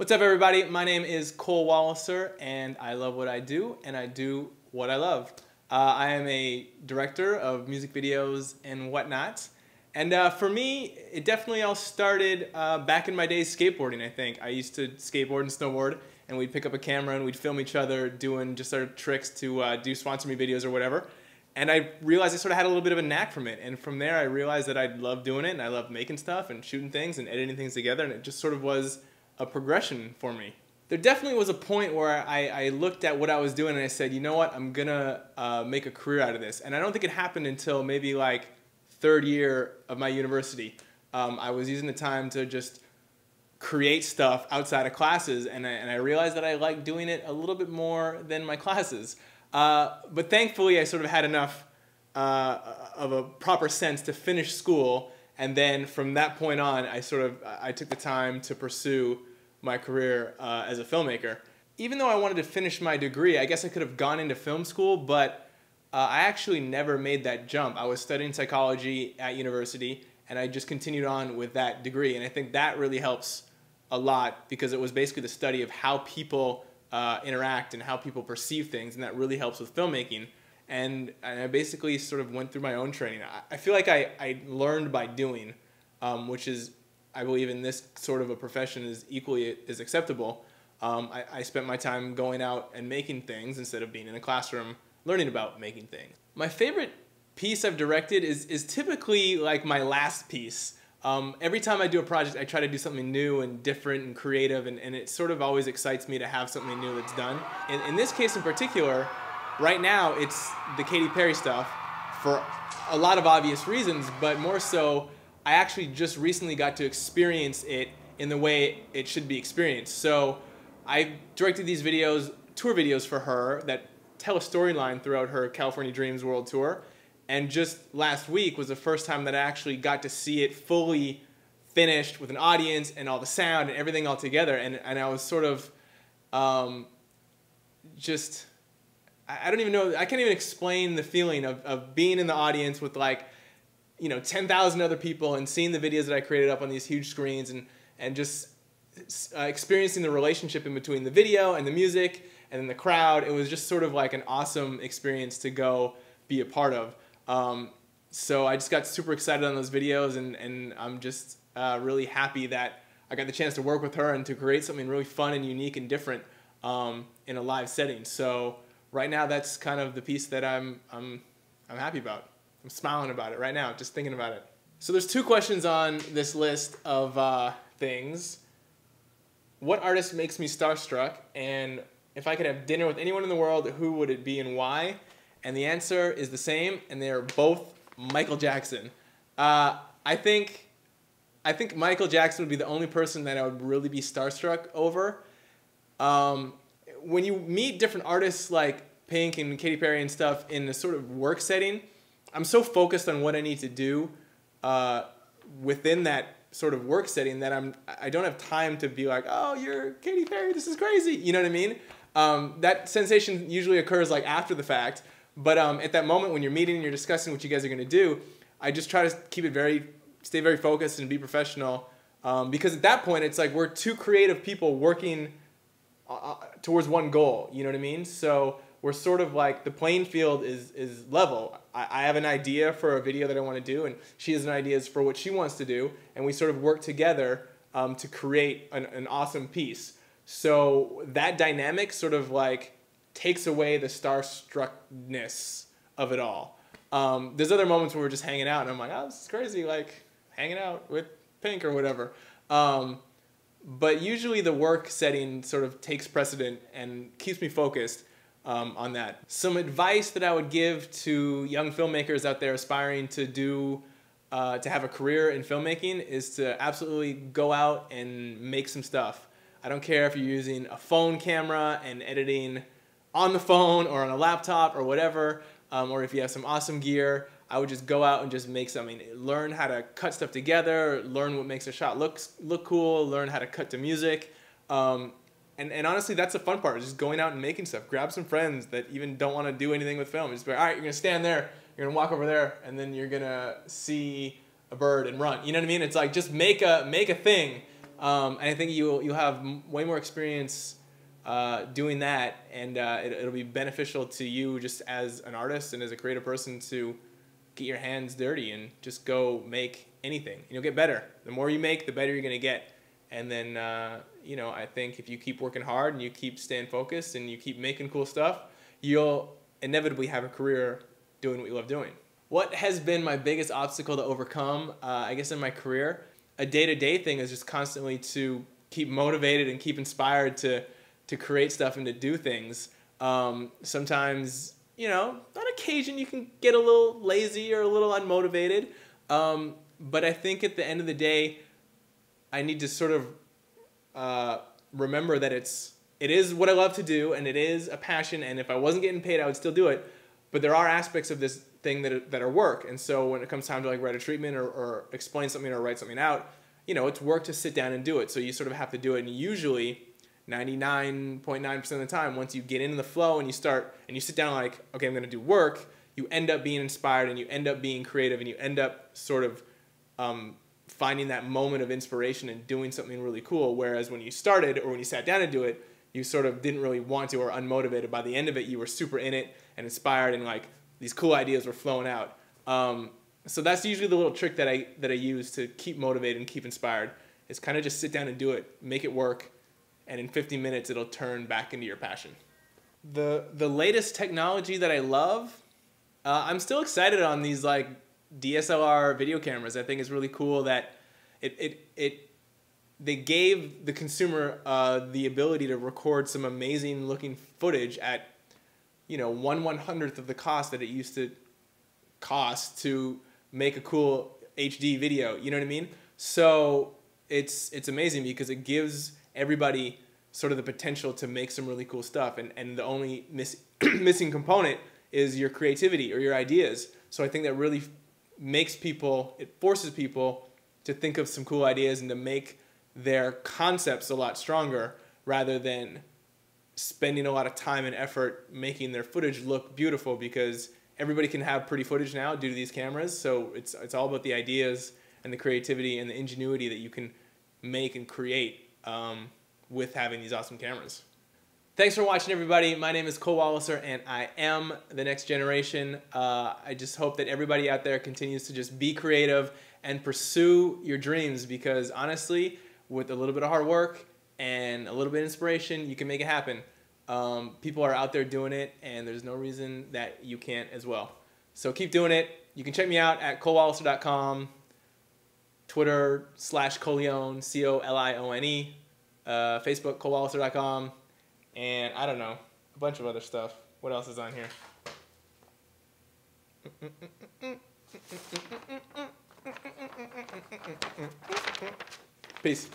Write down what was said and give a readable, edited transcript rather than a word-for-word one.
What's up, everybody? My name is Cole Walliser, and I love what I do, and I do what I love. I am a director of music videos and whatnot, and for me, it definitely all started back in my days skateboarding, I think. I used to skateboard and snowboard, and we'd pick up a camera and we'd film each other doing just our tricks to do sponsor me videos or whatever. And I realized I sort of had a little bit of a knack from it, and from there I realized that I loved doing it, and I loved making stuff and shooting things and editing things together, and it just sort of was a progression for me. There definitely was a point where I looked at what I was doing and I said, you know what, I'm gonna make a career out of this. And I don't think it happened until maybe like third year of my university. I was using the time to just create stuff outside of classes, and I realized that I liked doing it a little bit more than my classes. But thankfully I sort of had enough of a proper sense to finish school, and then from that point on I took the time to pursue my career as a filmmaker. Even though I wanted to finish my degree, I guess I could have gone into film school, but I actually never made that jump. I was studying psychology at university, and I just continued on with that degree, and I think that really helps a lot because it was basically the study of how people interact and how people perceive things, and that really helps with filmmaking. And I basically sort of went through my own training. I feel like I learned by doing, which is, I believe in this sort of a profession, is equally as acceptable. I spent my time going out and making things instead of being in a classroom learning about making things. My favorite piece I've directed is typically like my last piece. Every time I do a project, I try to do something new and different and creative, and it sort of always excites me to have something new that's done. In this case in particular, right now it's the Katy Perry stuff for a lot of obvious reasons, but more so, I actually just recently got to experience it in the way it should be experienced. So I directed these videos, tour videos for her that tell a storyline throughout her California Dreams World Tour. And just last week was the first time that I actually got to see it fully finished with an audience and all the sound and everything all together. And I was sort of just, I don't even know, I can't even explain the feeling of being in the audience with like, 10,000 other people and seeing the videos that I created up on these huge screens and just experiencing the relationship in between the video and the music and then the crowd. It was just sort of like an awesome experience to go be a part of. So I just got super excited on those videos, and I'm just really happy that I got the chance to work with her and to create something really fun and unique and different in a live setting. So right now that's kind of the piece that I'm happy about. I'm smiling about it right now, just thinking about it. So there's two questions on this list of things. What artist makes me starstruck? And if I could have dinner with anyone in the world, who would it be and why? And the answer is the same, and they are both Michael Jackson. I think Michael Jackson would be the only person that I would really be starstruck over. When you meet different artists like Pink and Katy Perry and stuff in a sort of work setting, I'm so focused on what I need to do within that sort of work setting that I don't have time to be like, oh, you're Katy Perry, this is crazy. You know what I mean? That sensation usually occurs like after the fact, but at that moment when you're meeting and you're discussing what you guys are going to do, I just try to keep it stay very focused and be professional, because at that point it's like we're two creative people working towards one goal. You know what I mean? So we're sort of like the playing field is level. I have an idea for a video that I want to do, and she has an idea for what she wants to do, and we sort of work together to create an awesome piece. So that dynamic sort of like takes away the starstruckness of it all. There's other moments where we're just hanging out, and I'm like, oh, this is crazy, like hanging out with Pink or whatever. But usually the work setting sort of takes precedent and keeps me focused on that. Some advice that I would give to young filmmakers out there aspiring to have a career in filmmaking is to absolutely go out and make some stuff. I don't care if you're using a phone camera and editing on the phone or on a laptop or whatever, or if you have some awesome gear. I would just go out and just make something. Learn how to cut stuff together, learn what makes a shot look cool, learn how to cut to music. And honestly, that's the fun part, just going out and making stuff. Grab some friends that even don't want to do anything with film. Just be like, all right, you're going to stand there, you're going to walk over there, and then you're going to see a bird and run. You know what I mean? It's like, just make a thing. And I think you'll have way more experience doing that, and it'll be beneficial to you just as an artist and as a creative person to get your hands dirty and just go make anything. And you'll get better. The more you make, the better you're going to get. And then, you know, I think if you keep working hard and you keep staying focused and you keep making cool stuff, you'll inevitably have a career doing what you love doing. What has been my biggest obstacle to overcome, I guess in my career, a day-to-day thing is just constantly to keep motivated and keep inspired to create stuff and to do things. Sometimes, you know, on occasion you can get a little lazy or a little unmotivated, but I think at the end of the day, I need to sort of remember that it is what I love to do, and it is a passion, and if I wasn't getting paid, I would still do it. But there are aspects of this thing that are work, and so when it comes time to like write a treatment or explain something or write something out, you know, it's work to sit down and do it. So you sort of have to do it, and usually 99.9% of the time, once you get into the flow and you start and you sit down like, okay, I'm going to do work, you end up being inspired and you end up being creative and you end up sort of finding that moment of inspiration and doing something really cool. Whereas when you started or when you sat down to do it, you sort of didn't really want to or unmotivated. By the end of it, you were super in it and inspired and like these cool ideas were flowing out. So that's usually the little trick that I use to keep motivated and keep inspired, is kind of just sit down and do it, make it work, and in 50 minutes it'll turn back into your passion. The latest technology that I love, I'm still excited on these like DSLR video cameras. I think it's really cool that they gave the consumer the ability to record some amazing looking footage at, you know, 1/100th of the cost that it used to cost to make a cool HD video. You know what I mean? So it's amazing because it gives everybody sort of the potential to make some really cool stuff, and the only missing component is your creativity or your ideas. So I think that really makes people, it forces people to think of some cool ideas and to make their concepts a lot stronger rather than spending a lot of time and effort making their footage look beautiful, because everybody can have pretty footage now due to these cameras. So it's all about the ideas and the creativity and the ingenuity that you can make and create with having these awesome cameras. Thanks for watching, everybody. My name is Cole Walliser, and I am the next generation. I just hope that everybody out there continues to just be creative and pursue your dreams, because honestly, with a little bit of hard work and a little bit of inspiration, you can make it happen. People are out there doing it, and there's no reason that you can't as well. So keep doing it. You can check me out at colewalliser.com, Twitter /Coleone, C-O-L-I-O-N-E, Facebook, colewalliser.com, and I don't know, a bunch of other stuff. What else is on here? Peace.